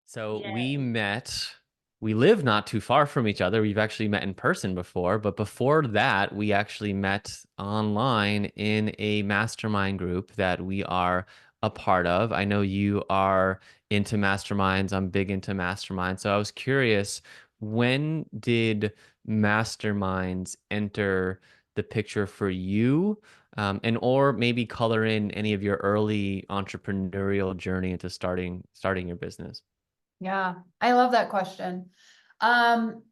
So Yay. we live not too far from each other. We've actually met in person before, but before that, we actually met online in a mastermind group that we are a part of. I know you are into masterminds. I'm big into masterminds. So I was curious, when did masterminds enter the picture for you? And or maybe color in any of your early entrepreneurial journey into starting your business. Yeah, I love that question. Um,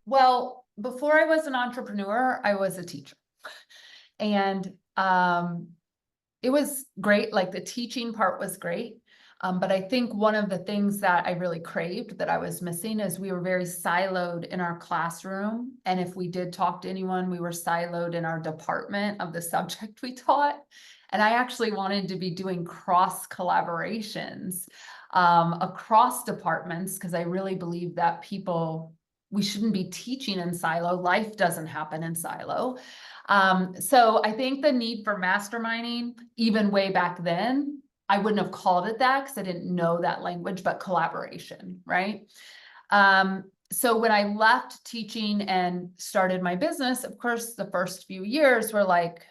well, before I was an entrepreneur, I was a teacher. And it was great. Like the teaching part was great. But I think one of the things that I really craved that I was missing is we were very siloed in our classroom. And if we did talk to anyone, we were siloed in our department of the subject we taught. And I actually wanted to be doing cross collaborations across departments because I really believe that we shouldn't be teaching in silo. Life doesn't happen in silo. So I think the need for masterminding, even way back then, I wouldn't have called it that because I didn't know that language, but collaboration, right? So when I left teaching and started my business, of course, the first few years were like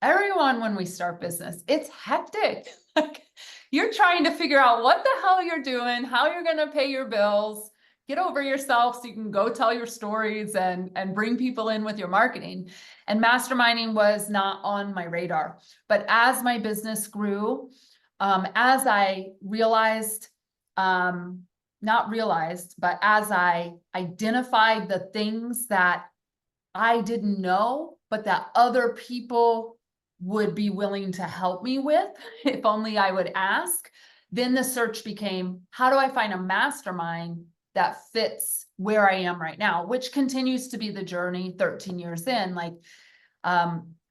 everyone when we start business, it's hectic. Like you're trying to figure out what the hell you're doing, how you're going to pay your bills, get over yourself so you can go tell your stories and bring people in with your marketing. And masterminding was not on my radar. But as my business grew, as I realized, not realized, but as I identified the things that I didn't know, but that other people would be willing to help me with, if only I would ask, then the search became, how do I find a mastermind that fits where I am right now, which continues to be the journey 13 years in. Like,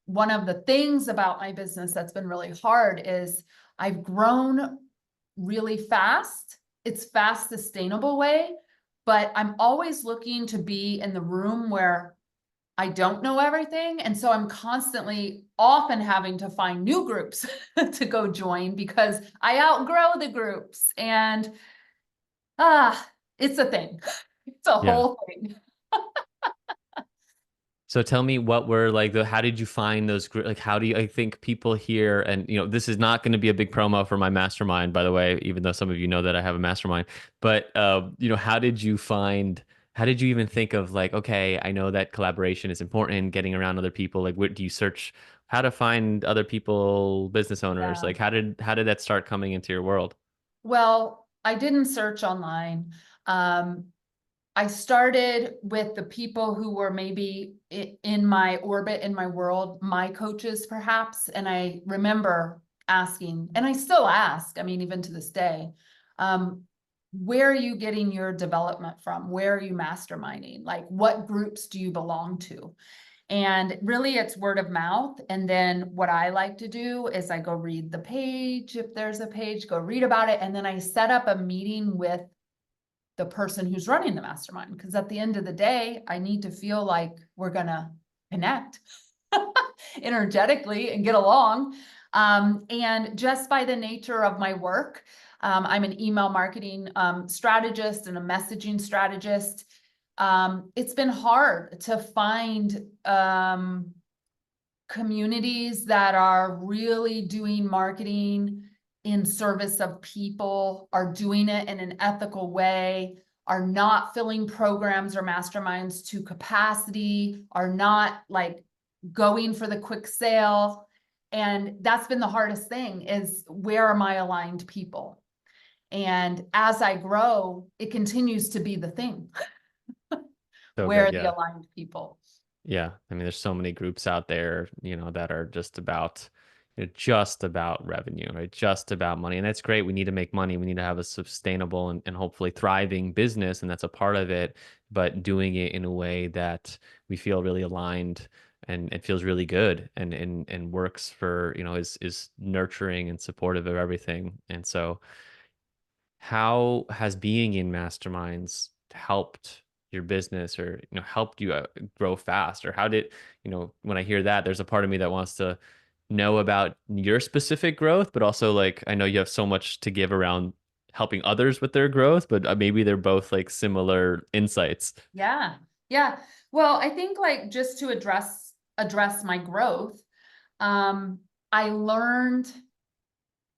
one of the things about my business that's been really hard is I've grown really fast. It's fast, sustainable way, but I'm always looking to be in the room where I don't know everything. And so I'm constantly often having to find new groups to go join because I outgrow the groups and it's a thing. It's a Yeah. whole thing. So tell me what were like how did you find those like how do you I think people here and this is not going to be a big promo for my mastermind by the way, even though some of you know that I have a mastermind, but how did you even think of like, okay, I know that collaboration is important in getting around other people. Like what do you search how to find other people, business owners? Yeah. Like how did that start coming into your world? Well, I didn't search online. Um, I started with the people who were maybe in my orbit, in my world, my coaches perhaps. And I remember asking, and I still ask, I mean, even to this day, um, where are you getting your development from? Where are you masterminding? Like, what groups do you belong to? And really, it's word of mouth. And then what I like to do is I go read the page. If there's a page, go read about it. And then I set up a meeting with the person who's running the mastermind. Because at the end of the day, I need to feel like we're going to connect energetically and get along. And just by the nature of my work, I'm an email marketing strategist and a messaging strategist. It's been hard to find communities that are really doing marketing in service of people, are doing it in an ethical way, are not filling programs or masterminds to capacity, are not like going for the quick sale. And that's been the hardest thing is where are my aligned people? And as I grow, it continues to be the thing. So Where good, are the yeah. aligned people? Yeah, I mean, there's so many groups out there, that are just about revenue, right? Just about money. And that's great. We need to make money. We need to have a sustainable and hopefully thriving business, and that's a part of it, but doing it in a way that we feel really aligned and it feels really good and works for, is nurturing and supportive of everything. And so how has being in masterminds helped your business or helped you grow fast? Or how did when I hear that, there's a part of me that wants to know about your specific growth, but also like I know you have so much to give around helping others with their growth, but maybe they're both like similar insights. Yeah. Yeah. Well, I think like just to address my growth, um, I learned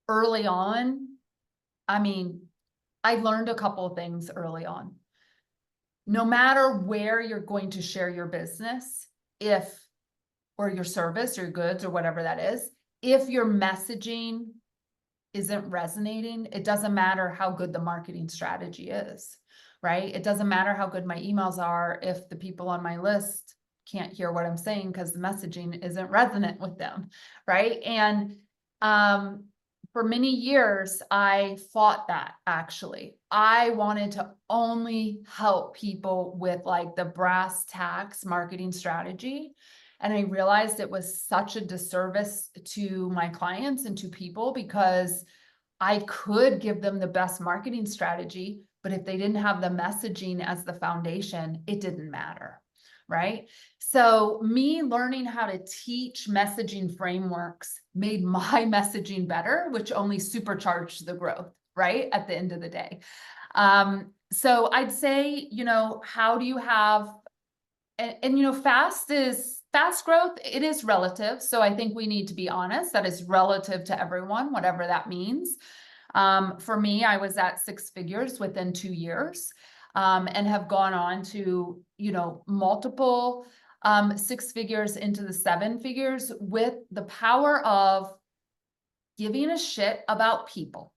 early on. I mean, I learned a couple of things early on. No matter where you're going to share your business, if or your service or goods or whatever that is, if your messaging isn't resonating, it doesn't matter how good the marketing strategy is, right? It doesn't matter how good my emails are if the people on my list can't hear what I'm saying because the messaging isn't resonant with them, right? And um, for many years, I fought that actually. I wanted to only help people with like the brass tacks marketing strategy. And I realized it was such a disservice to my clients and to people because I could give them the best marketing strategy, but if they didn't have the messaging as the foundation, it didn't matter, right? So me learning how to teach messaging frameworks made my messaging better, which only supercharged the growth, right? At the end of the day. So I'd say, how do you have and fast growth, it is relative. So I think we need to be honest that is relative to everyone, whatever that means. For me, I was at 6 figures within 2 years, and have gone on to, multiple 6 figures into the 7 figures with the power of giving a shit about people.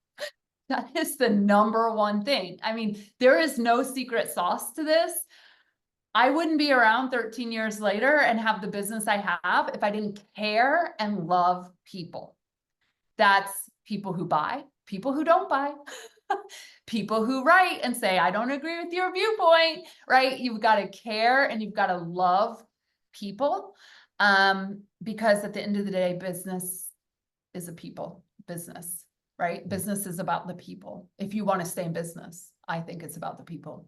That is the number one thing. I mean, there is no secret sauce to this. I wouldn't be around 13 years later and have the business I have if I didn't care and love people. That's people who buy, people who don't buy, people who write and say, I don't agree with your viewpoint, right? You've got to care and you've got to love people. Because at the end of the day, business is a people business, right? Business is about the people. If you want to stay in business, I think it's about the people.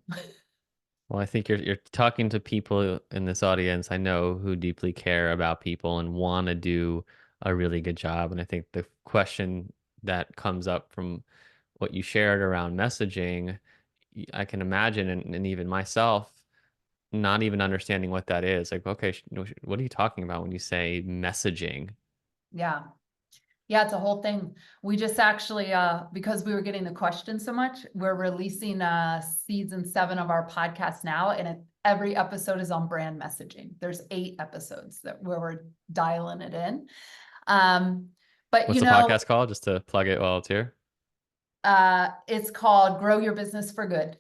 Well, I think you're talking to people in this audience I know who deeply care about people and want to do a really good job. And I think the question that comes up from what you shared around messaging, I can imagine, and even myself, not even understanding what that is. Like, okay, what are you talking about when you say messaging? Yeah. Yeah, it's a whole thing. We just actually, because we were getting the question so much, we're releasing season 7 of our podcast now, and every episode is on brand messaging. There's 8 episodes where we're dialing it in. But What's the podcast called? Just to plug it while it's here. it's called Grow Your Business for Good.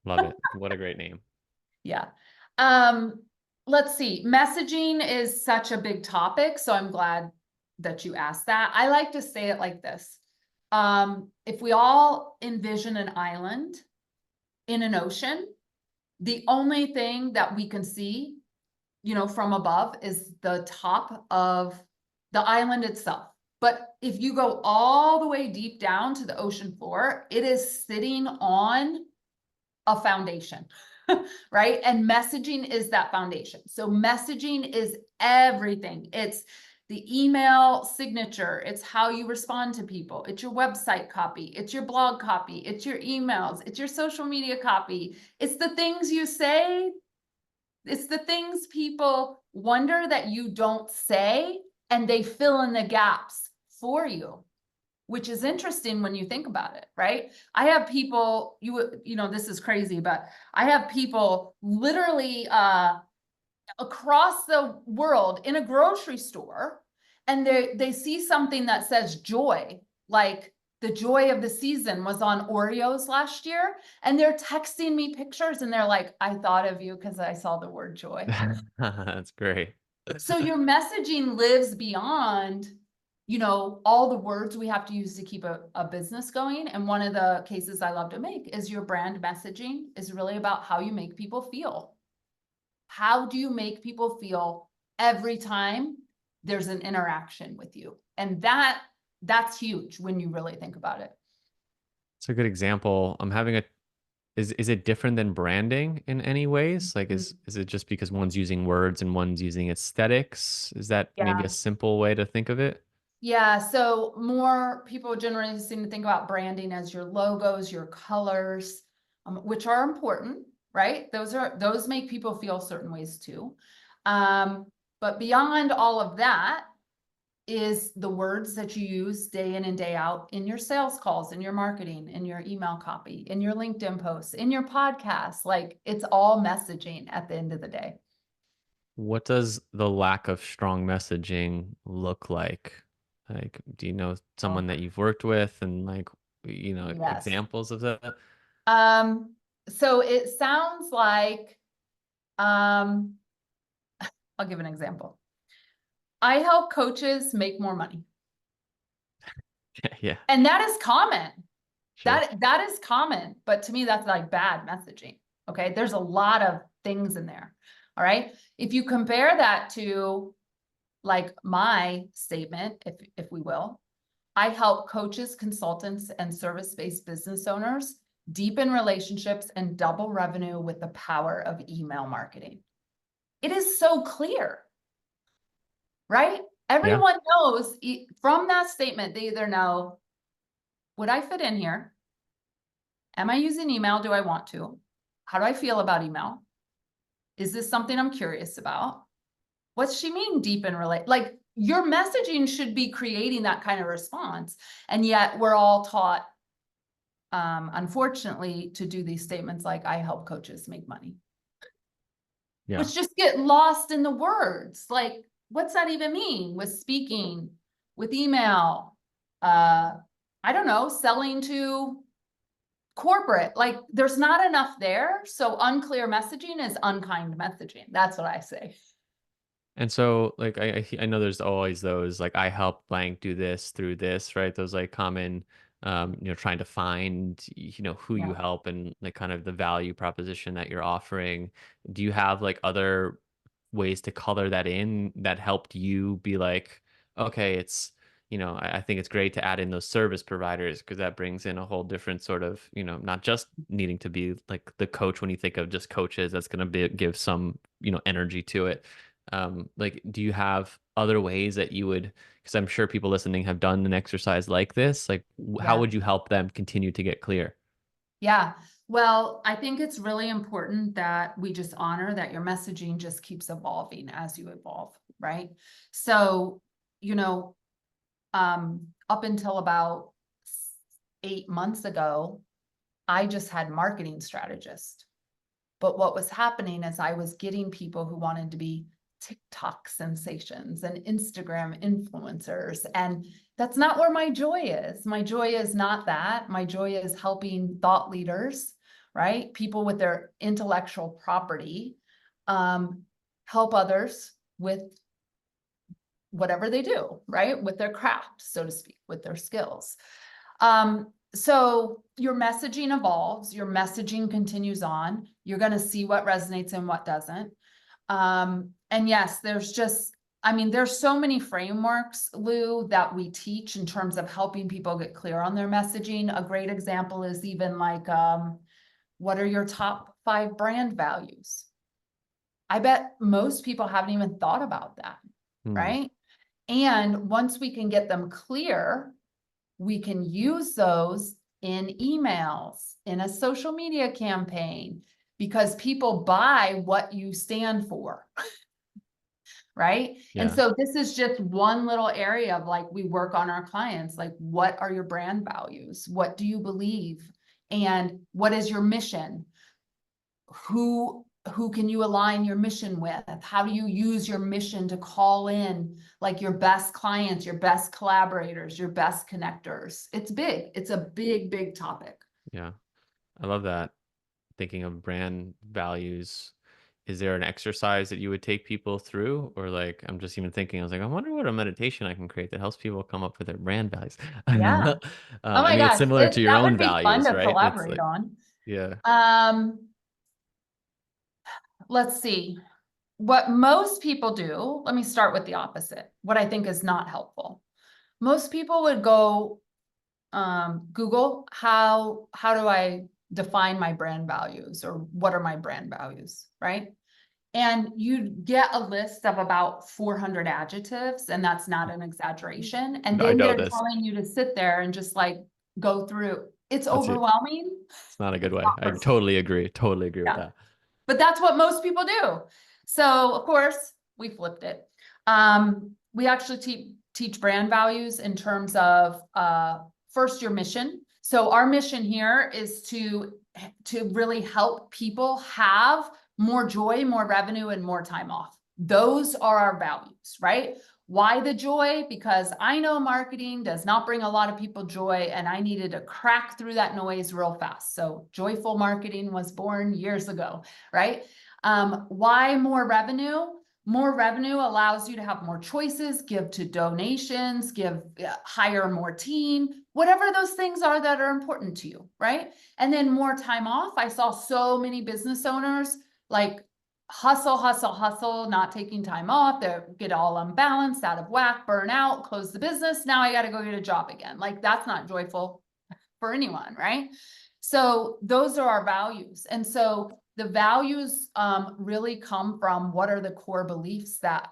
Love it. What a great name. Yeah. Um, let's see. Messaging is such a big topic, so I'm glad that you asked that. I like to say it like this. If we all envision an island in an ocean, the only thing that we can see, from above is the top of the island itself. But if you go all the way deep down to the ocean floor, it is sitting on a foundation, right? And messaging is that foundation. So messaging is everything. It's the email signature. It's how you respond to people. It's your website copy. It's your blog copy. It's your emails. It's your social media copy. It's the things you say. It's the things people wonder that you don't say, and they fill in the gaps for you, which is interesting when you think about it, right? I have people, this is crazy, but I have people literally across the world in a grocery store, and they see something that says joy, like the joy of the season was on Oreos last year, and they're texting me pictures and they're like, I thought of you because I saw the word joy. That's great. So your messaging lives beyond, all the words we have to use to keep a business going. And one of the cases I love to make is your brand messaging is really about how you make people feel. How do you make people feel every time there's an interaction with you? And that's huge when you really think about it. It's a good example. I'm having a is it different than branding in any ways? Like is it just because one's using words and one's using aesthetics? Is that maybe a Yeah. simple way to think of it? Yeah, so more people generally seem to think about branding as your logos, your colors, which are important, right? Those make people feel certain ways too. But beyond all of that is the words that you use day in and day out in your sales calls, in your marketing, in your email copy, in your LinkedIn posts, in your podcast. Like it's all messaging at the end of the day. What does the lack of strong messaging look like? Like, do you know Oh, someone that you've worked with and like, yes. examples of that? Um, so it sounds like, um, I'll give an example. I help coaches make more money. Yeah, And that is common. sure. That is common, but to me, that's like bad messaging. Okay. There's a lot of things in there. All right. If you compare that to like my statement, if we will, I help coaches, consultants, and service-based business owners deepen relationships and double revenue with the power of email marketing. It is so clear, right? Yeah. Everyone knows from that statement, they either know, would I fit in here? Am I using email? Do I want to? How do I feel about email? Is this something I'm curious about? What's she mean deep in relate? Like your messaging should be creating that kind of response. And yet we're all taught, unfortunately, to do these statements like I help coaches make money, Yeah. which just get lost in the words. Like, what's that even mean with speaking, with email? I don't know, selling to corporate, like there's not enough there. So unclear messaging is unkind messaging. That's what I say. And so, like, I know there's always those like I help blank do this through this, right? Those like common, trying to find, who you Yeah. help and like kind of the value proposition that you're offering. Do you have like other ways to color that in that helped you be like, okay, it's, I think it's great to add in those service providers because that brings in a whole different sort of, not just needing to be like the coach when you think of just coaches, that's going to be give some, energy to it. Like, do you have other ways that you would, because I'm sure people listening have done an exercise like this, like how Yeah. would you help them continue to get clear? Yeah. Well, I think it's really important that we just honor that your messaging just keeps evolving as you evolve, right? So, you know, up until about 8 months ago, I just had marketing strategists. But what was happening is I was getting people who wanted to be TikTok sensations and Instagram influencers. And that's not where my joy is. My joy is not that. My joy is helping thought leaders, right? People with their intellectual property, um, help others with whatever they do, right? With their craft, so to speak, with their skills. So your messaging evolves, your messaging continues on. You're going to see what resonates and what doesn't. And yes, there's so many frameworks, Lou, that we teach in terms of helping people get clear on their messaging. A great example is even like, what are your top 5 brand values? I bet most people haven't even thought about that, Hmm. right? And once we can get them clear, we can use those in emails, in a social media campaign, because people buy what you stand for, right? And Yeah. so this is just one little area of like, we work on our clients, like, what are your brand values? What do you believe? And what is your mission? Who can you align your mission with? How do you use your mission to call in like your best clients, your best collaborators, your best connectors? It's big. It's a big, big topic. Yeah. I love that. Thinking of brand values. Is there an exercise that you would take people through? Or like, I'm just even thinking, I was like, I wonder what a meditation I can create that helps people come up with their brand values. Yeah. Oh I my mean, it's gosh, similar to your that own would be fun values, to right? It's collaborate like, on. yeah. Um, let's see. What most people do, let me start with the opposite. What I think is not helpful. Most people would go Google how do I define my brand values or what are my brand values, right? And you get a list of about 400 adjectives, and that's not an exaggeration. And I then know they're this. telling you to sit there and just like go through. It's That's it. overwhelming. It's not a good It's way. not I personal. totally agree. Totally agree with Yeah. that. But that's what most people do. So of course, we flipped it. We actually teach brand values in terms of first your mission. So our mission here is to really help people have more joy, more revenue, and more time off. Those are our values, right? Why the joy? Because I know marketing does not bring a lot of people joy, and I needed to crack through that noise real fast. So joyful marketing was born years ago, right? Why more revenue? More revenue allows you to have more choices, give to donations, hire more team, whatever those things are that are important to you, right? And then more time off. I saw so many business owners like hustle, hustle, hustle, not taking time off. They get all unbalanced, out of whack, burn out, close the business. Now I got to go get a job again. Like that's not joyful for anyone, right? So those are our values. And so the values really come from what are the core beliefs that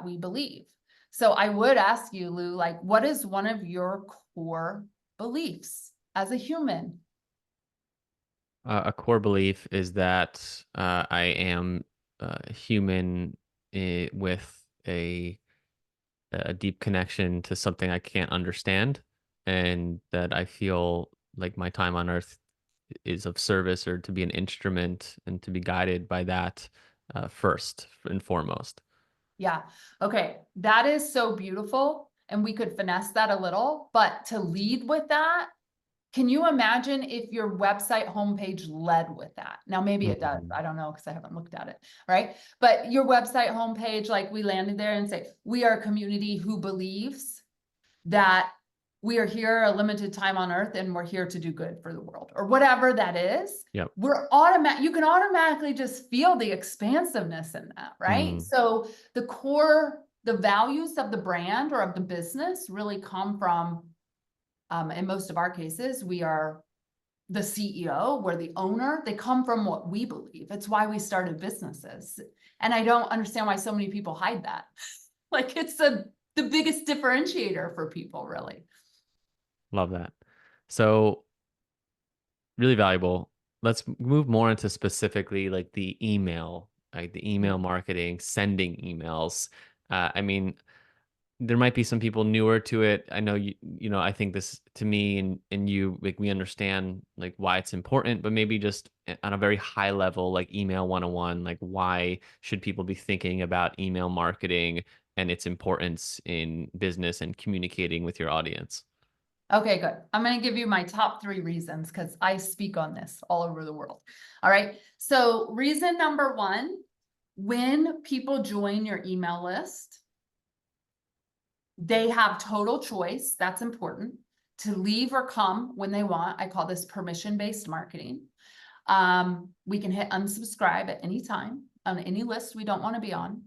we believe. So I would ask you, Lou, like, what is one of your core beliefs as a human? A core belief is that I am human with a deep connection to something I can't understand, and that I feel like my time on earth is of service or to be an instrument and to be guided by that first and foremost. Yeah. Okay. That is so beautiful. And we could finesse that a little, but to lead with that, can you imagine if your website homepage led with that? Now, maybe it does. Mhm. I don't know because I haven't looked at it, right? But your website homepage, like we landed there and say, we are a community who believes that we are here a limited time on earth and we're here to do good for the world or whatever that is. Yep. You can automatically just feel the expansiveness in that, right? Mm. So the values of the brand or of the business really come from, in most of our cases, we are the CEO, we're the owner. They come from what we believe. It's why we started businesses. And I don't understand why so many people hide that. Like it's the biggest differentiator for people, really. Love that. So really valuable. Let's move more into specifically like the email, like the email marketing, sending emails. I mean, there might be some people newer to it. I know I think this to me and you, like we understand like why it's important, but maybe just on a very high level, like email 101, like why should people be thinking about email marketing and its importance in business and communicating with your audience? Okay, good. I'm going to give you my top 3 reasons because I speak on this all over the world. All right. So reason number 1, when people join your email list, they have total choice. That's important to leave or come when they want. I call this permission-based marketing. We can hit unsubscribe at any time on any list we don't want to be on.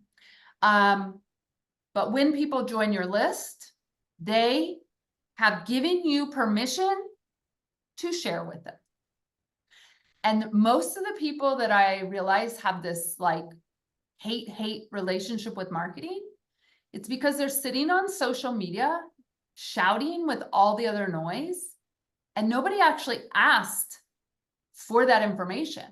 But when people join your list, they have given you permission to share with them. And most of the people that I realize have this like hate relationship with marketing, it's because they're sitting on social media shouting with all the other noise, and nobody actually asked for that information.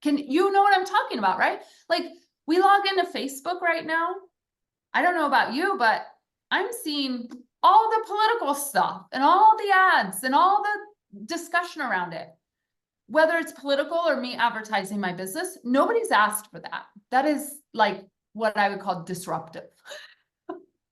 Can you know what I'm talking about, right? Like we log into Facebook right now. I don't know about you, but I'm seeing all the political stuff and all the ads and all the discussion around it. Whether it's political or me advertising my business, nobody's asked for that. That is like what I would call disruptive,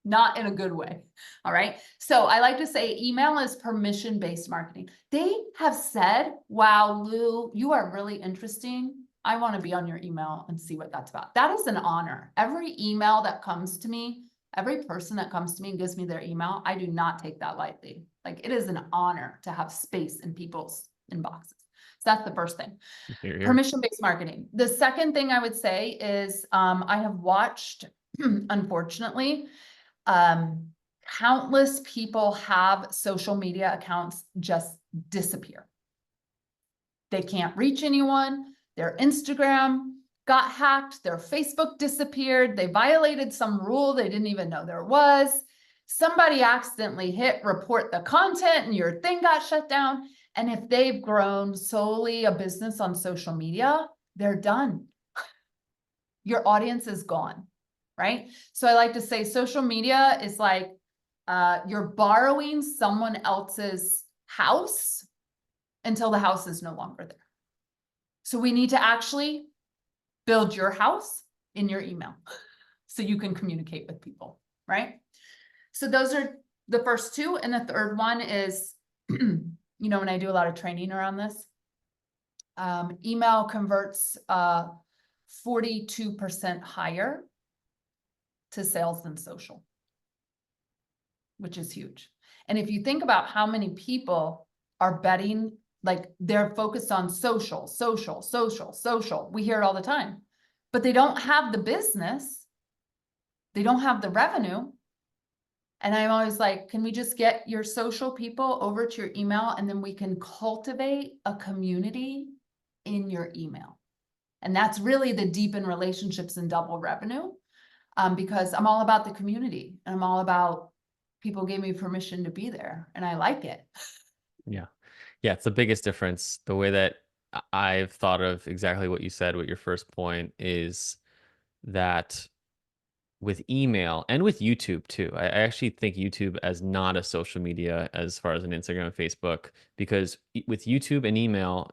not in a good way. All right. So I like to say email is permission-based marketing. They have said, wow, Lou, you are really interesting. I want to be on your email and see what that's about. That is an honor. Every email that comes to me, every person that comes to me and gives me their email, I do not take that lightly. Like it is an honor to have space in people's inboxes. So that's the first thing. Here, here. Permission-based marketing. The second thing I would say is I have watched, unfortunately, countless people have social media accounts just disappear. They can't reach anyone. Their Instagram got hacked, their Facebook disappeared, they violated some rule they didn't even know there was. Somebody accidentally hit report the content and your thing got shut down. And if they've grown solely a business on social media, they're done. Your audience is gone, right? So I like to say social media is like you're borrowing someone else's house until the house is no longer there. So we need to actually build your house in your email so you can communicate with people, right? So those are the first two. And the third one is, you know, when I do a lot of training around this, email converts 42% higher to sales than social, which is huge. And if you think about how many people are betting, like they're focused on social, social, social, social. We hear it all the time, but they don't have the business. They don't have the revenue. And I'm always like, can we just get your social people over to your email and then we can cultivate a community in your email? And that's really the deepen relationships and double revenue, because I'm all about the community and I'm all about people gave me permission to be there and I like it. Yeah. Yeah, it's the biggest difference. The way that I've thought of exactly what you said, what your first point is that with email and with YouTube too. I actually think YouTube as not a social media as far as an Instagram and Facebook, because with YouTube and email,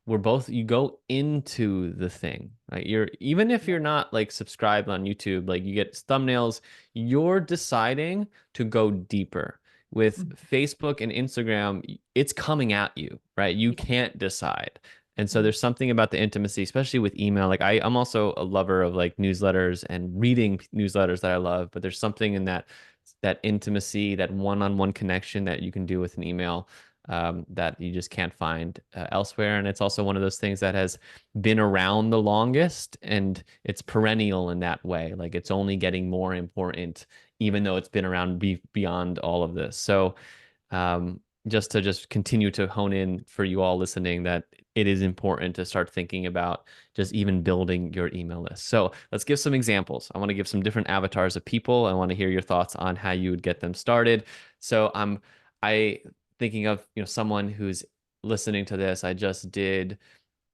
we're both, you go into the thing, right? You're, even if you're not like subscribed on YouTube, like you get thumbnails, you're deciding to go deeper. With Facebook and Instagram, it's coming at you, right? You can't decide. And so there's something about the intimacy, especially with email. Like I'm also a lover of like newsletters and reading newsletters that I love, but there's something in that intimacy, that one-on-one connection that you can do with an email, that you just can't find elsewhere. And it's also one of those things that has been around the longest, and it's perennial in that way. Like it's only getting more important, even though it's been around beyond all of this. So just to continue to hone in for you all listening, that it is important to start thinking about just even building your email list. So let's give some examples. I want to give some different avatars of people. I want to hear your thoughts on how you would get them started. So I thinking of, you know, someone who's listening to this. I just did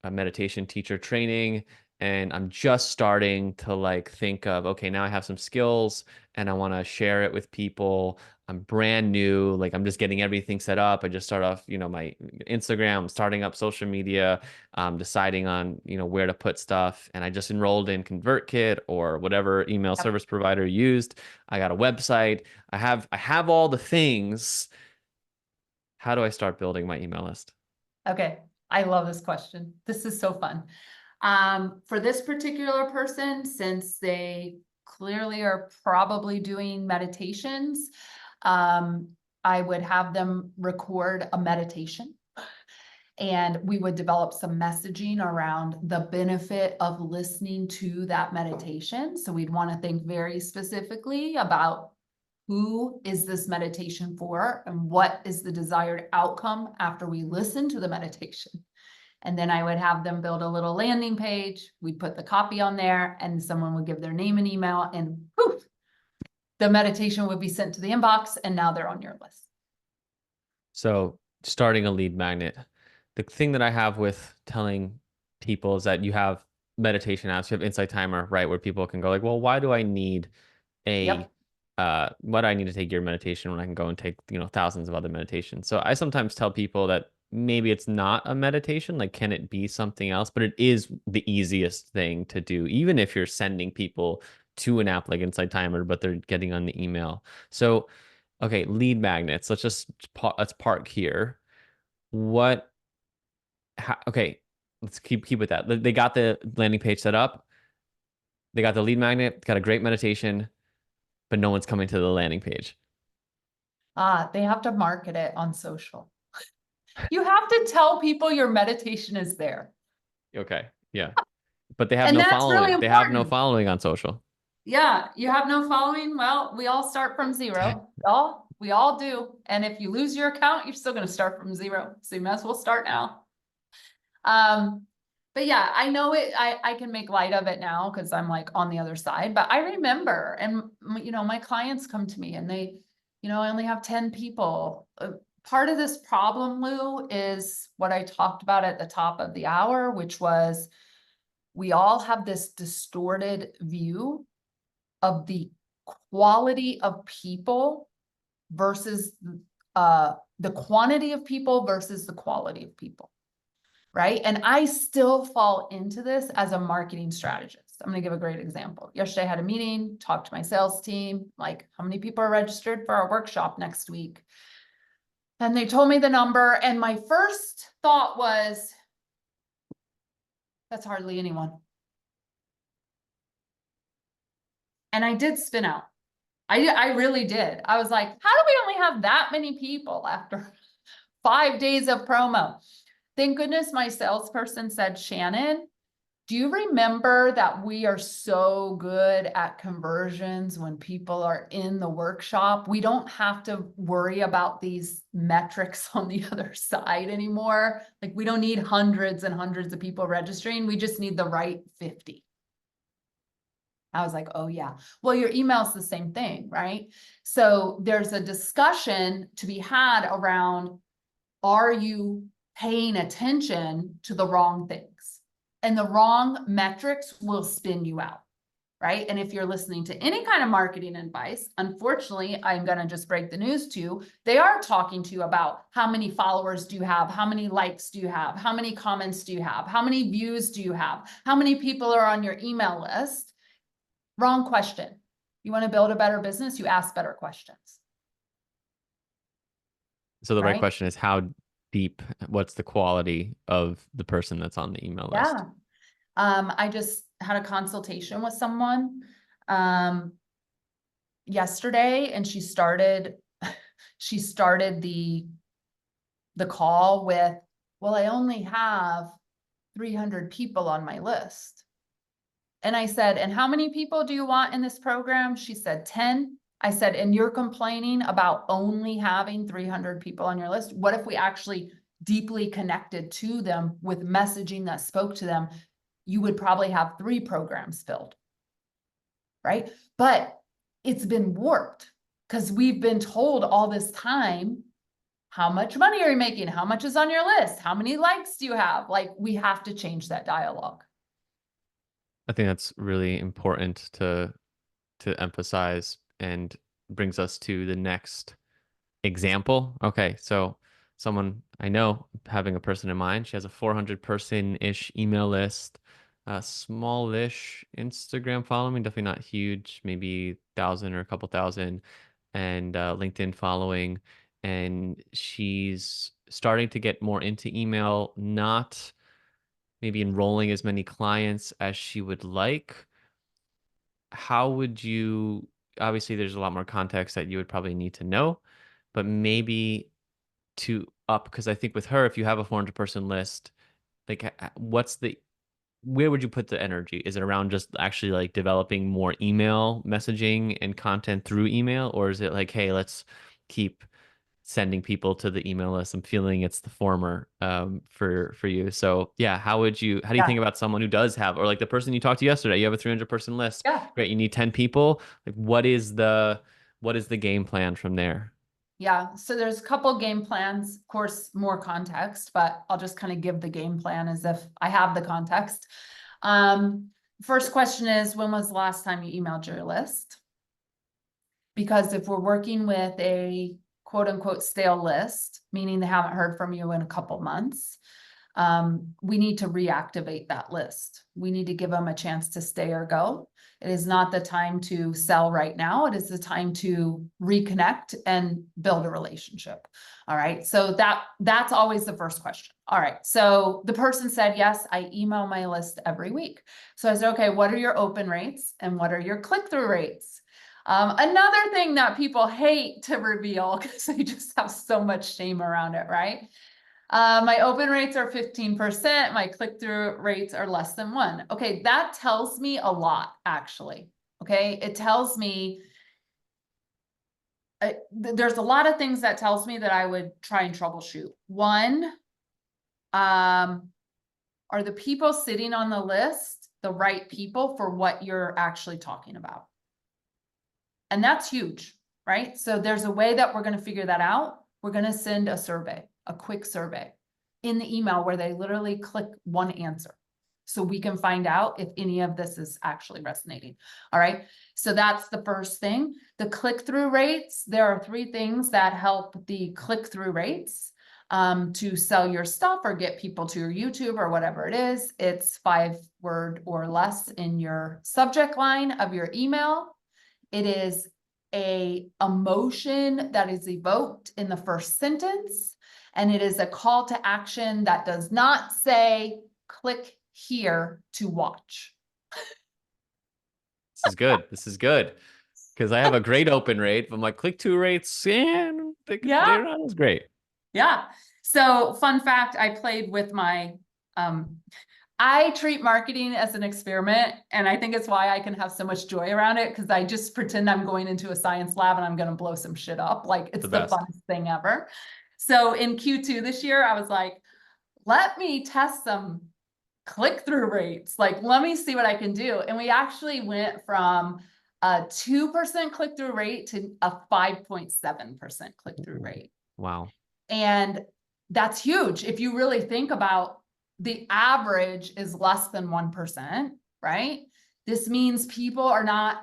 a meditation teacher training, and I'm just starting to like think of, okay, now I have some skills and I want to share it with people. I'm brand new, like I'm just getting everything set up. I just start off, you know, my Instagram, starting up social media, deciding on, you know, where to put stuff. And I just enrolled in ConvertKit or whatever email Yep. service provider used. I got a website. I have all the things. How do I start building my email list? Okay. I love this question. This is so fun. For this particular person, since they clearly are probably doing meditations, I would have them record a meditation and we would develop some messaging around the benefit of listening to that meditation. So we'd want to think very specifically about who is this meditation for and what is the desired outcome after we listen to the meditation. And then I would have them build a little landing page. We'd put the copy on there and someone would give their name and email and poof, the meditation would be sent to the inbox and now they're on your list. So starting a lead magnet. The thing that I have with telling people is that you have meditation apps, you have Insight Timer, right? Where people can go like, well, why do I need a Yep. why do I need to take your meditation when I can go and take, you know, thousands of other meditations? So I sometimes tell people that maybe it's not a meditation, like can it be something else? But it is the easiest thing to do, even if you're sending people to an app like Insight Timer, but they're getting on the email. So okay, lead magnets. Let's park here. What? Okay, let's keep with that. They got the landing page set up. They got the lead magnet. Got a great meditation, but no one's coming to the landing page. They have to market it on social. You have to tell people your meditation is there. Okay, yeah, but they have And no that's really following. They have no important. following on social. Yeah, you have no following. Well, we all start from zero. We all do. And if you lose your account, you're still going to start from zero. So you might as well start now. But yeah, I know it, I can make light of it now because I'm like on the other side, but I remember, and you know, my clients come to me and they, you know, I only have 10 people. Part of this problem, Lou, is what I talked about at the top of the hour, which was we all have this distorted view of the quality of people versus the quantity of people versus the quality of people. Right. And I still fall into this as a marketing strategist. I'm going to give a great example. Yesterday I had a meeting, talked to my sales team, like how many people are registered for our workshop next week? And they told me the number. And my first thought was, that's hardly anyone. And I did spin out. I really did. I was like, how do we only have that many people after 5 days of promo? Thank goodness my salesperson said, Shannon, do you remember that we are so good at conversions when people are in the workshop? We don't have to worry about these metrics on the other side anymore. Like we don't need hundreds and hundreds of people registering. We just need the right 50. I was like, oh yeah. Well, your email's the same thing, right? So there's a discussion to be had around, are you paying attention to the wrong things? And the wrong metrics will spin you out, right? And if you're listening to any kind of marketing advice, unfortunately, I'm going to just break the news to you. They are talking to you about how many followers do you have? How many likes do you have? How many comments do you have? How many views do you have? How many people are on your email list? Wrong question. You want to build a better business, you ask better questions. So the right Right? question is how deep, what's the quality of the person that's on the email list? Yeah. I just had a consultation with someone yesterday, and she started the call with, well, I only have 300 people on my list. And I said, and how many people do you want in this program? She said 10. I said, and you're complaining about only having 300 people on your list. What if we actually deeply connected to them with messaging that spoke to them? You would probably have 3 programs filled, right? But it's been warped because we've been told all this time, how much money are you making? How much is on your list? How many likes do you have? Like, we have to change that dialogue. I think that's really important to emphasize and brings us to the next example. Okay, so someone I know, having a person in mind, she has a 400 person-ish email list, a smallish Instagram following, definitely not huge, maybe 1,000 or a couple thousand, and LinkedIn following. And she's starting to get more into email, not maybe enrolling as many clients as she would like. How would you, obviously, there's a lot more context that you would probably need to know, but maybe to up, because I think with her, if you have a 400 person list, like where would you put the energy? Is it around just actually like developing more email messaging and content through email? Or is it like, hey, let's keep sending people to the email list? I'm feeling it's the former, for you. So yeah, how do you Yeah. think about someone who does have, or like the person you talked to yesterday, you have a 300 person list, Yeah. great, you need 10 people. Like what is the game plan from there? Yeah, so there's a couple game plans, of course, more context, but I'll just kind of give the game plan as if I have the context. First question is, when was the last time you emailed your list? Because if we're working with a quote unquote stale list, meaning they haven't heard from you in a couple months, we need to reactivate that list. We need to give them a chance to stay or go. It is not the time to sell right now. It is the time to reconnect and build a relationship. All right. So that's always the first question. All right. So the person said, yes, I email my list every week. So I said, okay, what are your open rates and what are your click-through rates? Another thing that people hate to reveal because they just have so much shame around it, right? My open rates are 15%. My click-through rates are less than 1. Okay, that tells me a lot, actually. Okay, it tells me there's a lot of things that tells me that I would try and troubleshoot. One, Are the people sitting on the list the right people for what you're actually talking about? And that's huge, right? So there's a way that we're going to figure that out. We're going to send a survey, a quick survey in the email where they literally click one answer. So we can find out if any of this is actually resonating. All right. So that's the first thing. The click-through rates, there are 3 things that help the click-through rates to sell your stuff or get people to your YouTube or whatever it is. It's 5-word or less in your subject line of your email. It is a emotion that is evoked in the first sentence, and it is a call to action that does not say, click here to watch. This is good. This is good. Because I have a great open rate, but my click-through rates, they're not as great. Yeah. So fun fact, I played with my, I treat marketing as an experiment, and I think it's why I can have so much joy around it, because I just pretend I'm going into a science lab and I'm going to blow some shit up. Like, it's the funnest thing ever. So in Q2 this year, I was like, let me test some click-through rates. Like, let me see what I can do. And we actually went from a 2% click-through rate to a 5.7% click-through rate. Wow. And that's huge. If you really think about, the average is less than 1%, right? This means people are not,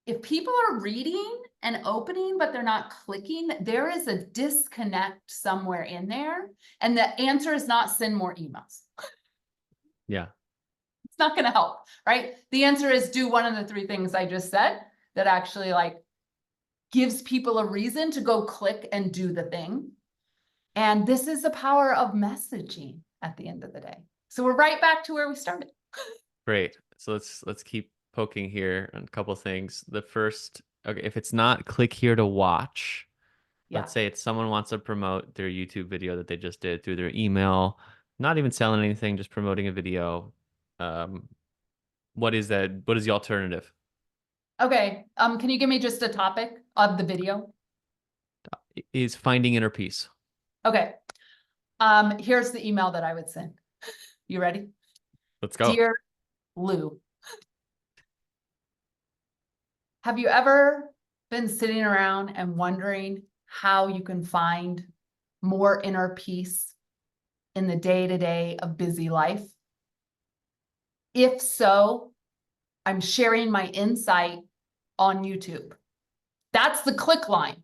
if people are reading and opening, but they're not clicking, there is a disconnect somewhere in there. And the answer is not send more emails. Yeah. It's not going to help, right? The answer is do one of the 3 things I just said that actually like gives people a reason to go click and do the thing. And this is the power of messaging at the end of the day. So we're right back to where we started. Great. So let's keep poking here on a couple things. The first, okay, if it's not click here to watch, let's say it's someone wants to promote their YouTube video that they just did through their email, not even selling anything, just promoting a video. What is that? What is the alternative? Okay. Can you give me just a topic of the video? Is finding inner peace. Okay. Here's the email that I would send. You ready? Let's go. Dear Lou, have you ever been sitting around and wondering how you can find more inner peace in the day-to-day of busy life? If so, I'm sharing my insight on YouTube. That's the click line.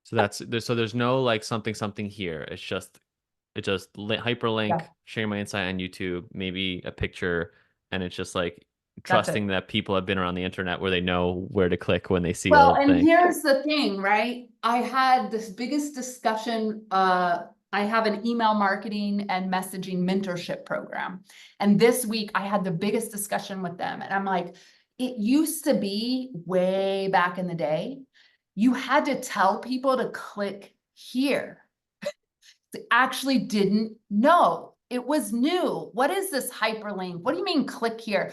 So there's no like something here. It's just hyperlink, sharing my insight on YouTube, maybe a picture, and it's just like trusting that people have been around the internet where they know where to click when they see a little thing. Here's the thing, right? I had this biggest discussion. I have an email marketing and messaging mentorship program. And this week I had the biggest discussion with them. And I'm like, it used to be way back in the day, you had to tell people to click here. They actually didn't know. It was new. What is this hyperlink? What do you mean click here?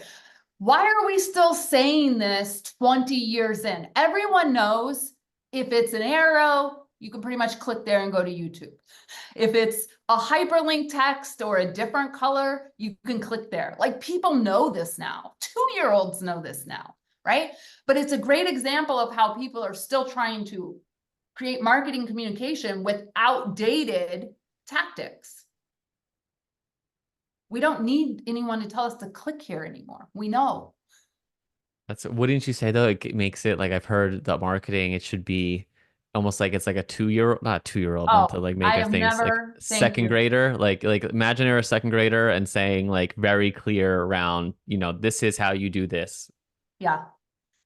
Why are we still saying this 20 years in? Everyone knows if it's an arrow, you can pretty much click there and go to YouTube. If it's a hyperlink text or a different color, you can click there. Like, people know this now. 2-year-olds know this now, right? But it's a great example of how people are still trying to create marketing communication with outdated tactics. We don't need anyone to tell us to click here anymore. We know. Wouldn't you say though, it makes it like, I've heard that marketing, it should be almost like it's like a 2-year-old, not 2-year-old, not to like make things like second grader, like imagine you're a second grader and saying like very clear around, this is how you do this. Yeah.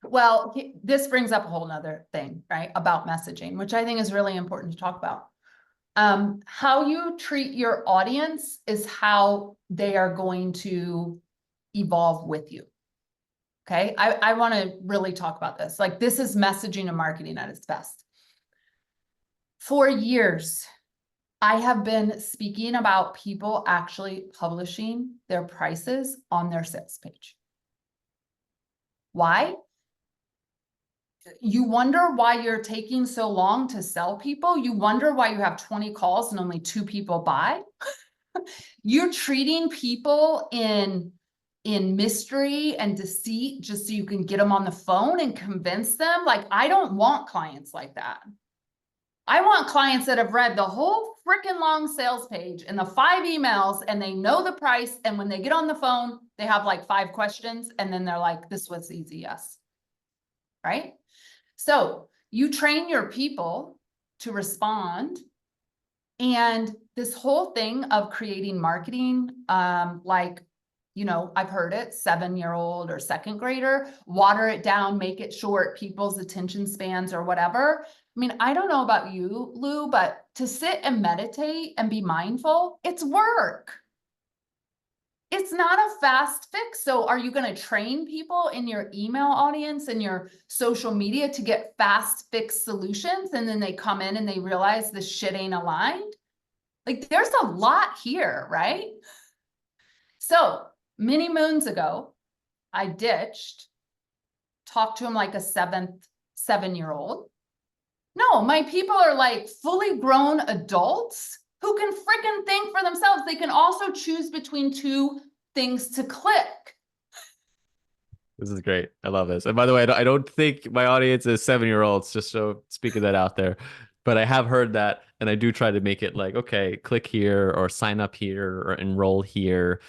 Well, this brings up a whole nother thing, right? About messaging, which I think is really important to talk about. How you treat your audience is how they are going to evolve with you. Okay. I want to really talk about this. Like, this is messaging and marketing at its best. For years, I have been speaking about people actually publishing their prices on their sales page. Why? You wonder why you're taking so long to sell people. You wonder why you have 20 calls and only 2 people buy. You're treating people in mystery and deceit just so you can get them on the phone and convince them. Like, I don't want clients like that. I want clients that have read the whole freaking long sales page and the 5 emails and they know the price. And when they get on the phone, they have like 5 questions. And then they're like, this was easy. Yes. Right. So you train your people to respond. And this whole thing of creating marketing, like, you know, I've heard it, 7-year-old or second grader, water it down, make it short, people's attention spans or whatever. I mean, I don't know about you, Lou, but to sit and meditate and be mindful, it's work. It's not a fast fix. So are you going to train people in your email audience and your social media to get fast fix solutions? And then they come in and they realize this shit ain't aligned. Like, there's a lot here, right? So many moons ago, I ditched, talked to him like a 7-year-old. No, my people are like fully grown adults who can freaking think for themselves. They can also choose between 2 things to click. This is great. I love this. And by the way, I don't think my audience is 7-year-olds, just so speaking that out there. But I have heard that, and I do try to make it like, okay, click here or sign up here or enroll here.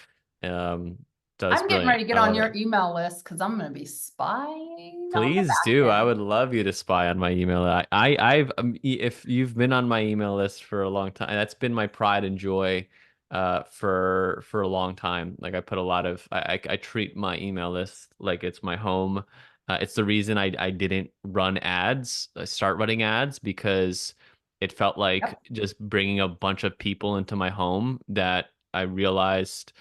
Um, so it's I'm getting brilliant. ready to get I on love it. your email list because I'm going to be spying on the Please back do. I end. would love you to spy on my email. I've if you've been on my email list for a long time, that's been my pride and joy, for a long time. Like I put a lot of, I treat my email list like it's my home. It's the reason I didn't run ads, start running ads because it felt like Yep. just bringing a bunch of people into my home that I realized,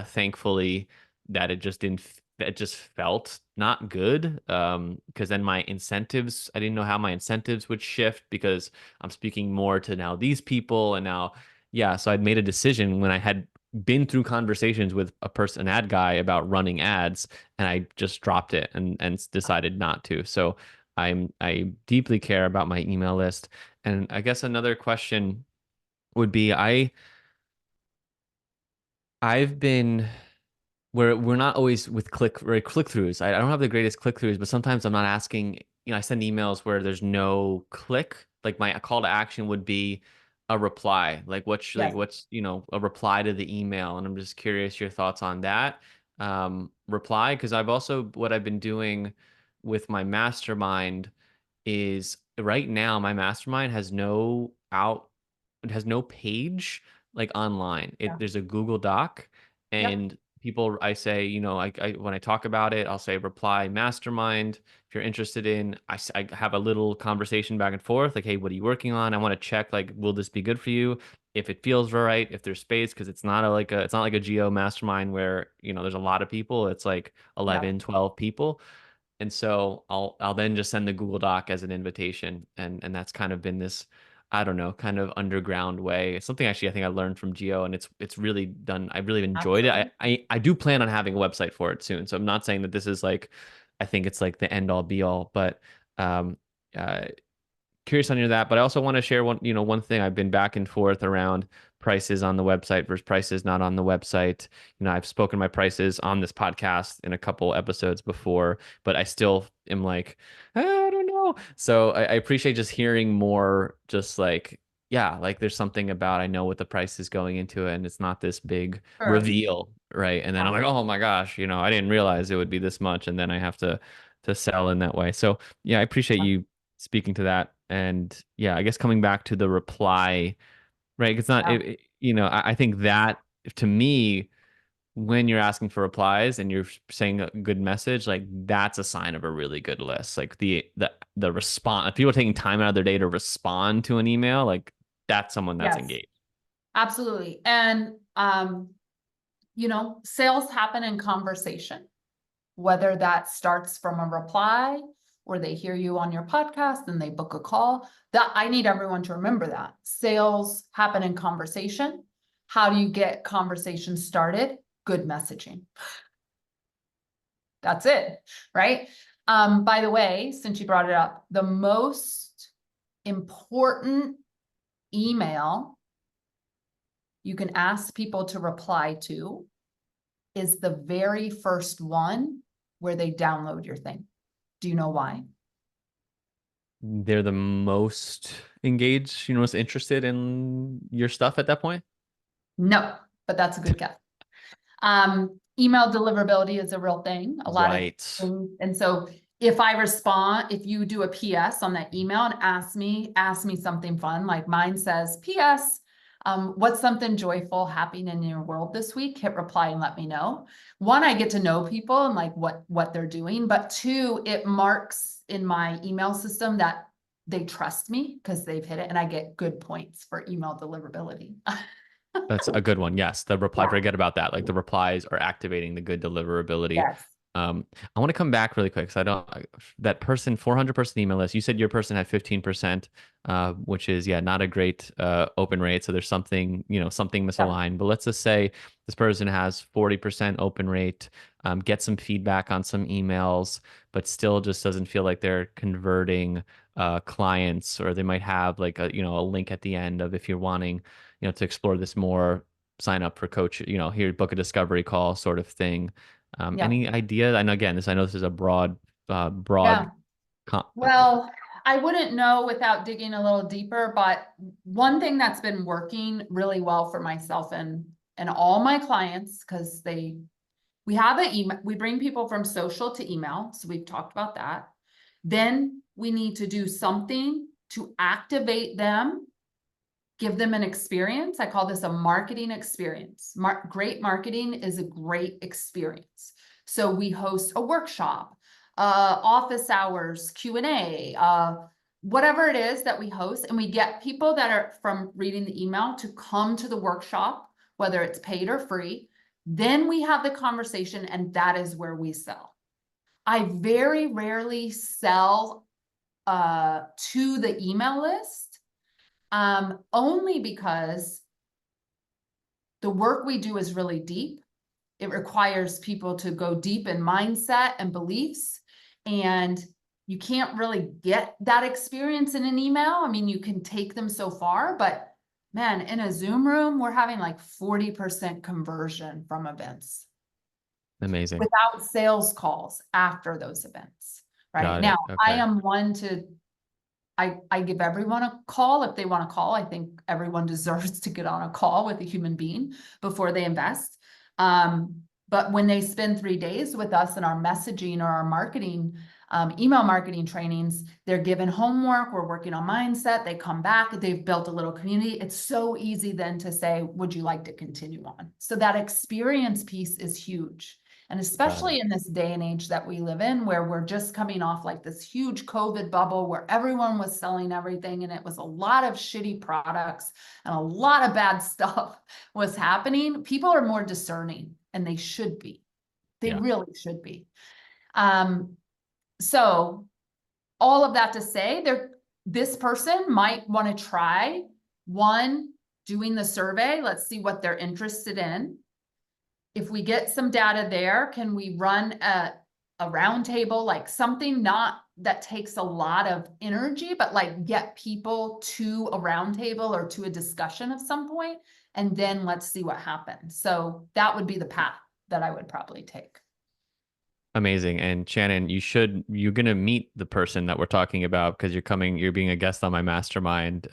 thankfully that it just didn't that just felt not good, because then my incentives, I didn't know how my incentives would shift because I'm speaking more to now these people and now, yeah, so I'd made a decision when I had been through conversations with an ad guy about running ads, and I just dropped it and decided not to. So I deeply care about my email list. And I guess another question would be, I've been where we're not always with click-throughs. I don't have the greatest click-throughs, but sometimes I'm not asking, I send emails where there's no click. Like my call to action would be a reply. Like Yes. what's, a reply to the email. And I'm just curious your thoughts on that. Reply, because what I've been doing with my mastermind is right now my mastermind it has no page like online. Yeah. There's a Google Doc, Yep. and people, I say, when I talk about it, I'll say reply mastermind. If you're interested in, I have a little conversation back and forth, like, hey, what are you working on? I want to check, like, will this be good for you? If it feels right, if there's space, because it's not like a geo mastermind where, there's a lot of people. It's like Yep. 11, 12 people. And so I'll then just send the Google Doc as an invitation. And that's kind of been this, I don't know, kind of underground way. It's something actually I think I learned from Geo, and it's really done. I really enjoyed it. I, Absolutely. I I do plan on having a website for it soon. So I'm not saying that this is like, I think it's like the end all be all, but um uh curious on your that, but I also want to share one thing. I've been back and forth around prices on the website versus prices not on the website. I've spoken my prices on this podcast in a couple episodes before, but I still am like, I don't know. So I appreciate just hearing more, just like, yeah, like there's something about, I know what the price is going into it, and it's not this big Sure. reveal, right? And then I'm like, oh my gosh, I didn't realize it would be this much, and then I have to sell in that way. So yeah, I appreciate Yeah. you speaking to that. And yeah, I guess coming back to the reply, right? It's not, Yeah. I think that, to me, when you're asking for replies and you're saying a good message, like that's a sign of a really good list. Like the response, if people are taking time out of their day to respond to an email, like that's someone that's Yes. engaged. Absolutely. And, sales happen in conversation, whether that starts from a reply or they hear you on your podcast and they book a call. That I need everyone to remember that sales happen in conversation. How do you get conversation started? Good messaging. That's it, right? By the way, since you brought it up, the most important email you can ask people to reply to is the very first one where they download your thing. Do you know why? They're the most engaged, most interested in your stuff at that point. No, but that's a good guess. Email deliverability is a real thing. A lot of Right. things. And so if I respond, if you do a PS on that email and ask me something fun, like mine says, PS, what's something joyful happening in your world this week? Hit reply and let me know. One, I get to know people and like what they're doing, but two, it marks in my email system that they trust me because they've hit it, and I get good points for email deliverability. That's a good one. Yes, the reply, Yeah. forget about that. Like the replies are activating the good deliverability. Yes. I want to come back really quick because that person, 400 person email list, you said your person had 15%, which is, yeah, not a great open rate. So there's something, something Yeah. misaligned. But let's just say this person has 40% open rate, get some feedback on some emails, but still just doesn't feel like they're converting clients, or they might have like a link at the end of, if you're wanting, to explore this more, sign up for coach, here, book a discovery call sort of thing. Yeah. Any idea? And again, I know this is a broad. Yeah. Well, I wouldn't know without digging a little deeper, but one thing that's been working really well for myself and all my clients, because we have an email, we bring people from social to email. So we've talked about that. Then we need to do something to activate them, give them an experience. I call this a marketing experience. Great marketing is a great experience. So we host a workshop, office hours, Q&A, whatever it is that we host, and we get people that are from reading the email to come to the workshop, whether it's paid or free. Then we have the conversation, and that is where we sell. I very rarely sell to the email list, only because the work we do is really deep. It requires people to go deep in mindset and beliefs, and you can't really get that experience in an email. I mean, you can take them so far, but man, in a Zoom room, we're having like 40% conversion from events Amazing. without sales calls after those events, right? Got Now, it. I Okay. am one to I give everyone a call if they want to call. I think everyone deserves to get on a call with a human being before they invest. But when they spend 3 days with us in our messaging or our marketing, email marketing trainings, they're given homework. We're working on mindset. They come back. They've built a little community. It's so easy then to say, would you like to continue on? So that experience piece is huge. And Got it. especially in this day and age that we live in, where we're just coming off like this huge COVID bubble where everyone was selling everything and it was a lot of shitty products and a lot of bad stuff was happening. People are more discerning, and they should be. They Yeah. really should be. So all of that to say, this person might want to try one, doing the survey. Let's see what they're interested in. If we get some data there, can we run a roundtable, like something not that takes a lot of energy, but like get people to a roundtable or to a discussion of some point, and then let's see what happens. So that would be the path that I would probably take. Amazing. And Shannon, you're gonna meet the person that we're talking about, because you're being a guest on my mastermind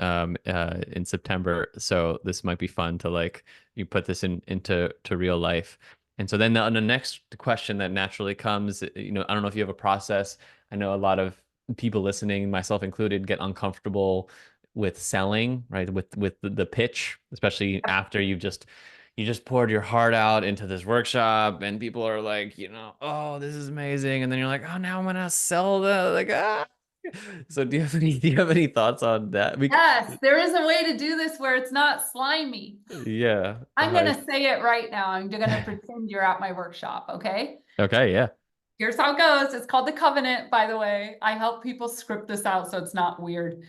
in September. So this might be fun to, like, you put this into real life. And so then the next question that naturally comes, I don't know if you have a process. I know a lot of people listening, myself included, get uncomfortable with selling, right? With the pitch, especially after you just poured your heart out into this workshop, and people are like, oh, this is amazing. And then you're like, oh, now I'm gonna sell that. Like, ah. So do you have any thoughts on that? Yes, there is a way to do this where it's not slimy. Yeah. I'm going to say it right now. I'm going to pretend you're at my workshop. Okay. Okay, yeah. Here's how it goes. It's called the covenant, by the way. I help people script this out so it's not weird.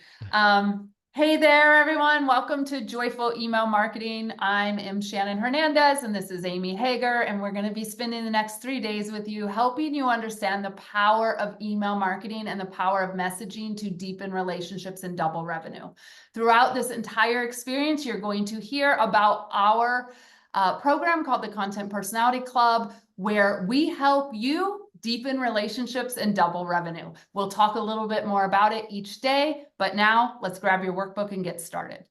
Hey there, everyone. Welcome to Joyful Email Marketing. I'm Shannon Hernandez, and this is Amy Hager, and we're going to be spending the next 3 days with you, helping you understand the power of email marketing and the power of messaging to deepen relationships and double revenue. Throughout this entire experience, you're going to hear about our program called the Content Personality Club, where we help you deepen relationships and double revenue. We'll talk a little bit more about it each day, but now let's grab your workbook and get started.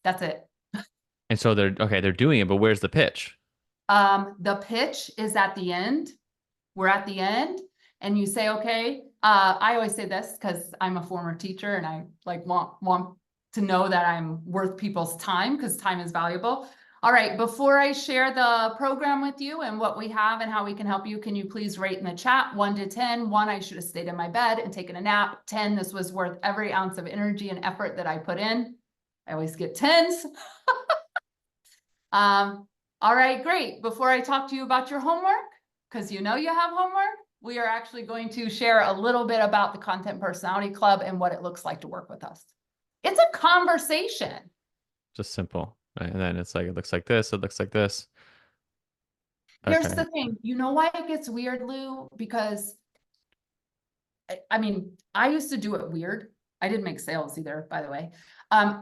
That's it. And so they're doing it, but where's the pitch? The pitch is at the end. We're at the end, and you say, okay, I always say this because I'm a former teacher and I like want to know that I'm worth people's time because time is valuable. All right, before I share the program with you and what we have and how we can help you, can you please rate in the chat 1 to 10? 1, I should have stayed in my bed and taken a nap. 10, this was worth every ounce of energy and effort that I put in. I always get 10s. All right, great. Before I talk to you about your homework, because you know you have homework, we are actually going to share a little bit about the Content Personality Club and what it looks like to work with us. It's a conversation. Just simple, right? And then it's like, it looks like this, it looks like this. Here's Okay. the thing. You know why it gets weird, Lou? Because, I mean, I used to do it weird. I didn't make sales either, by the way,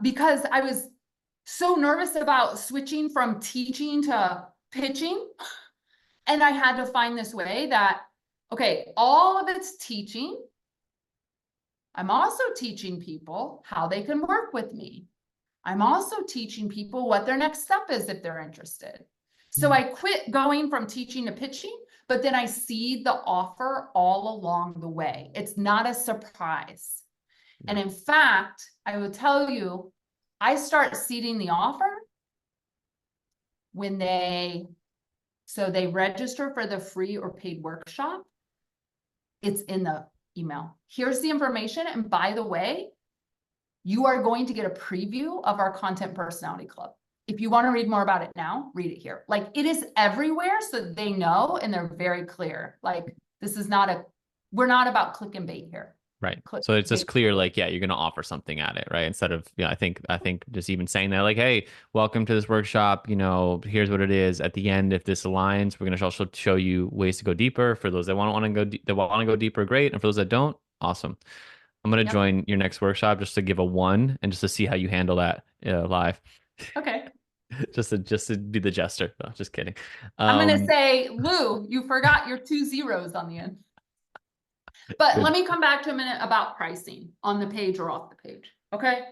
because I was so nervous about switching from teaching to pitching. And I had to find this way that, okay, all of it's teaching. I'm also teaching people how they can work with me. I'm also teaching people what their next step is if they're interested. So I quit going from teaching to pitching, but then I seed the offer all along the way. It's not a surprise. And in fact, I will tell you, I start seeding the offer when they register for the free or paid workshop. It's in the email. Here's the information. And by the way, you are going to get a preview of our Content Personality Club. If you want to read more about it now, read it here. Like, it is everywhere so they know and they're very clear. Like, this is not we're not about click and bait here. Right. Click, So it's just bait. clear, like, yeah, you're gonna offer something at it, right? Instead of, I think just even saying that, like, hey, welcome to this workshop, here's what it is. At the end, if this aligns, we're gonna also show you ways to go deeper. For those that want to go deeper, great. And for those that don't, awesome. I'm gonna Yep. join your next workshop just to give a 1 and just to see how you handle that live. Okay. Just to be the jester. No, just kidding. I'm going to Um, say, Lou, you forgot your 2 zeros on the end. But let good. me come back to a minute about pricing on the page or off the page. Okay.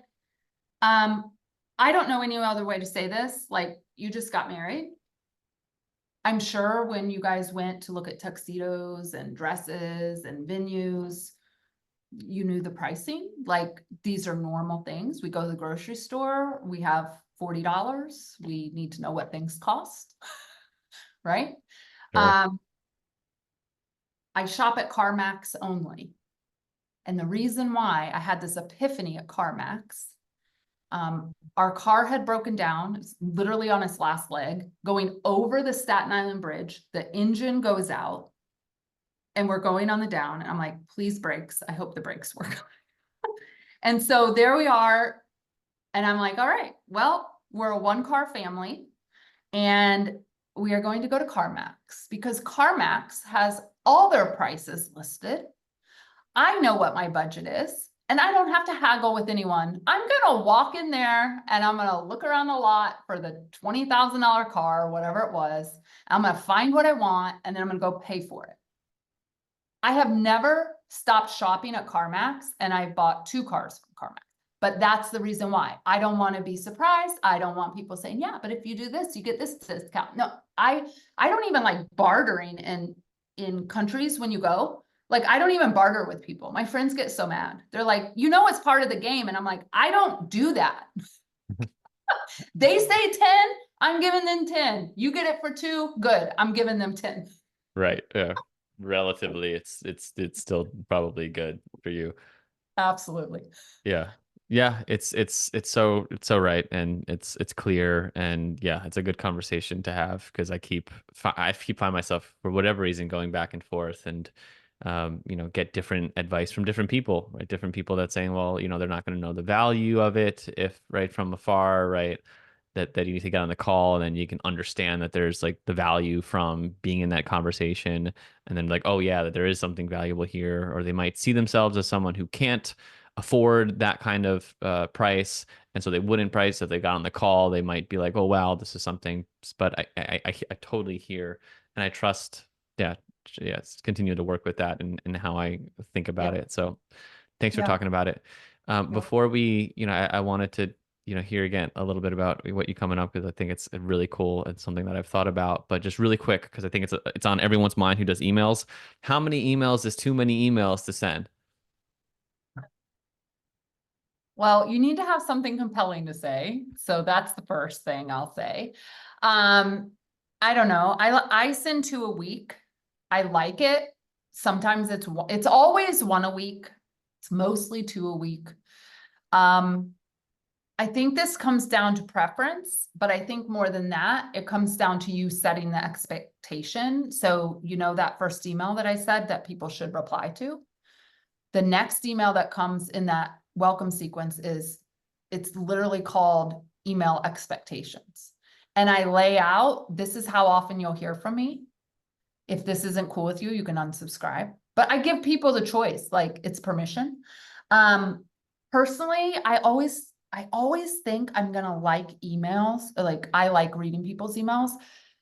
I don't know any other way to say this. Like, you just got married. I'm sure when you guys went to look at tuxedos and dresses and venues, you knew the pricing. Like, these are normal things. We go to the grocery store, we have $40. We need to know what things cost, right? Sure. I shop at CarMax only. And the reason why I had this epiphany at CarMax, our car had broken down, it's literally on its last leg, going over the Staten Island Bridge. The engine goes out and we're going on the down. And I'm like, please brakes. I hope the brakes work. And so there we are. And I'm like, all right, well, we're a 1-car family and we are going to go to CarMax because CarMax has all their prices listed. I know what my budget is and I don't have to haggle with anyone. I'm going to walk in there and I'm going to look around the lot for the $20,000 car, whatever it was. I'm going to find what I want and then I'm going to go pay for it. I have never stopped shopping at CarMax and I've bought 2 cars from CarMax. But that's the reason why. I don't want to be surprised. I don't want people saying, yeah, but if you do this, you get this discount. No, I don't even like bartering in countries when you go. Like, I don't even barter with people. My friends get so mad. They're like, it's part of the game. And I'm like, I don't do that. They say 10, I'm giving them 10. You get it for 2, good. I'm giving them 10. Right. Yeah. Relatively, it's still probably good for you. Absolutely. Yeah. Yeah, it's so right, and it's clear, and yeah, it's a good conversation to have because I keep find myself for whatever reason going back and forth, and get different advice from different people, right? Different people that saying, well, they're not going to know the value of it if right from afar, right? That you need to get on the call and then you can understand that there's like the value from being in that conversation and then like, oh yeah, that there is something valuable here, or they might see themselves as someone who can't afford that kind of price. And so they wouldn't price if they got on the call. They might be like, oh wow, this is something. But I totally hear and I trust, yeah, yeah, continue to work with that and how I think about Yep. it. So thanks for Yep. talking about it. Yep. Before we, I wanted to, hear again a little bit about what you coming up because I think it's really cool. It's something that I've thought about, but just really quick because I think it's on everyone's mind who does emails. How many emails is too many emails to send? Well, you need to have something compelling to say. So that's the first thing I'll say. Um, I don't know. I send 2 a week. I like it. Sometimes it's always 1 a week. It's mostly 2 a week. Um, I think this comes down to preference, but I think more than that, it comes down to you setting the expectation. So, that first email that I said that people should reply to. The next email that comes in that welcome sequence it's literally called email expectations. And I lay out, this is how often you'll hear from me. If this isn't cool with you, you can unsubscribe. But I give people the choice, like it's permission. Personally, I always think I'm gonna like emails, or like I like reading people's emails.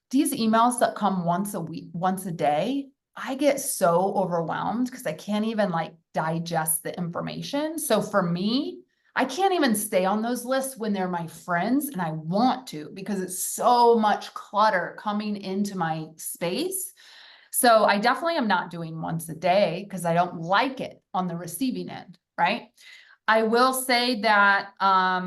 These emails that come once a week, once a day, I get so overwhelmed because I can't even like digest the information. So for me, I can't even stay on those lists when they're my friends, and I want to because it's so much clutter coming into my space. So I definitely am not doing once a day because I don't like it on the receiving end, right? I will say that, how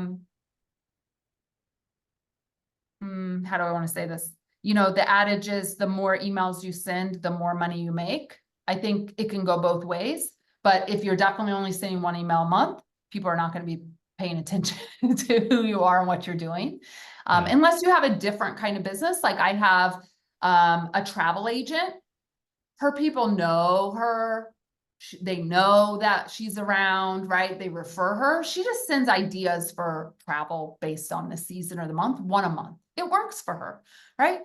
do I want to say this? The adage is the more emails you send, the more money you make. I think it can go both ways, but if you're definitely only sending 1 email a month, people are not going to be paying attention to who you are and what you're doing. Yeah. Unless you have a different kind of business. Like I have a travel agent. Her people know her. They know that she's around, right? They refer her. She just sends ideas for travel based on the season or the month, 1 a month. It works for her, right?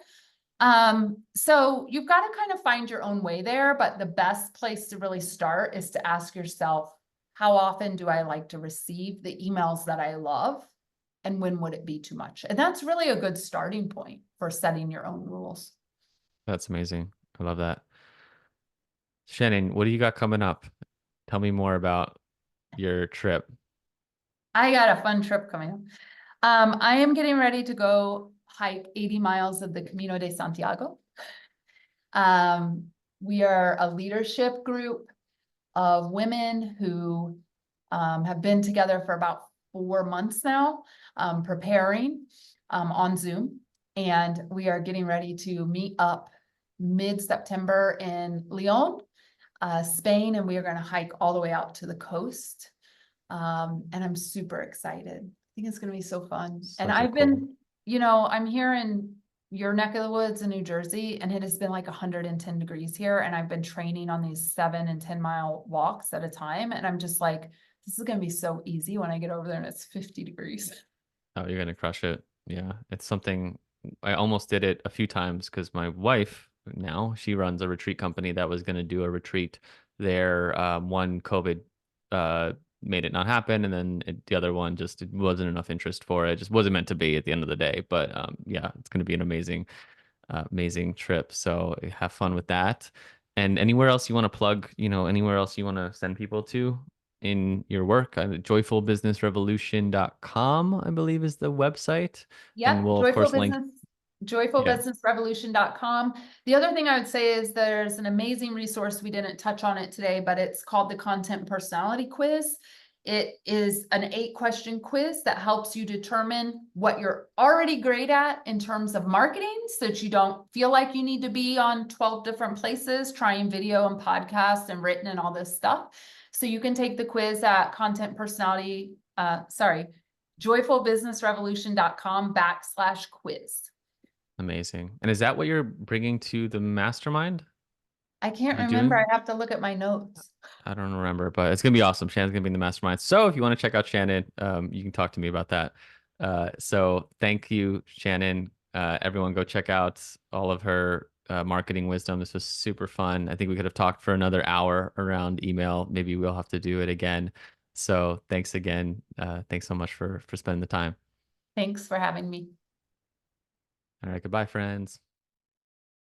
So you've got to kind of find your own way there, but the best place to really start is to ask yourself, how often do I like to receive the emails that I love? And when would it be too much? And that's really a good starting point for setting your own rules. That's amazing. I love that. Shannon, what do you got coming up? Tell me more about your trip. I got a fun trip coming up. I am getting ready to go hike 80 miles of the Camino de Santiago. Um, we are a leadership group of women who have been together for about 4 months now, preparing on Zoom. And we are getting ready to meet up mid-September in Leon, Spain, and we are going to hike all the way out to the coast. And I'm super excited. I think it's going to be so fun. And Such a I've cool. been, I'm here in your neck of the woods in New Jersey, and it has been like 110 degrees here. And I've been training on these 7 and 10 mile walks at a time. And I'm just like, this is going to be so easy when I get over there and it's 50 degrees. Oh, you're gonna crush it. Yeah, it's something I almost did it a few times because my wife now she runs a retreat company that was gonna do a retreat there. One COVID uh made it not happen, and then the other one just it wasn't enough interest for it. It just wasn't meant to be at the end of the day. But yeah, it's gonna be an amazing trip. So have fun with that. And anywhere else you want to plug, anywhere else you want to send people to in your work, joyfulbusinessrevolution.com, I believe is the website. And Yep, we'll of course link. Yeah, joyfulbusinessrevolution.com. The other thing I would say is there's an amazing resource. We didn't touch on it today, but it's called the Content Personality Quiz. It is an 8-question quiz that helps you determine what you're already great at in terms of marketing so that you don't feel like you need to be on 12 different places, trying video and podcast and written and all this stuff. So you can take the quiz at joyfulbusinessrevolution.com/quiz. amazing. And is that what you're bringing to the mastermind? I can't You remember. I doing? have to look at my notes. I don't remember, but it's gonna be awesome. Shannon's gonna be in the mastermind. So if you want to check out Shannon, you can talk to me about that. So thank you, Shannon. Everyone, go check out all of her marketing wisdom. This was super fun. I think we could have talked for another hour around email. Maybe we'll have to do it again. So thanks again. Thanks so much for spending the time. Thanks for having me. All right, goodbye, friends.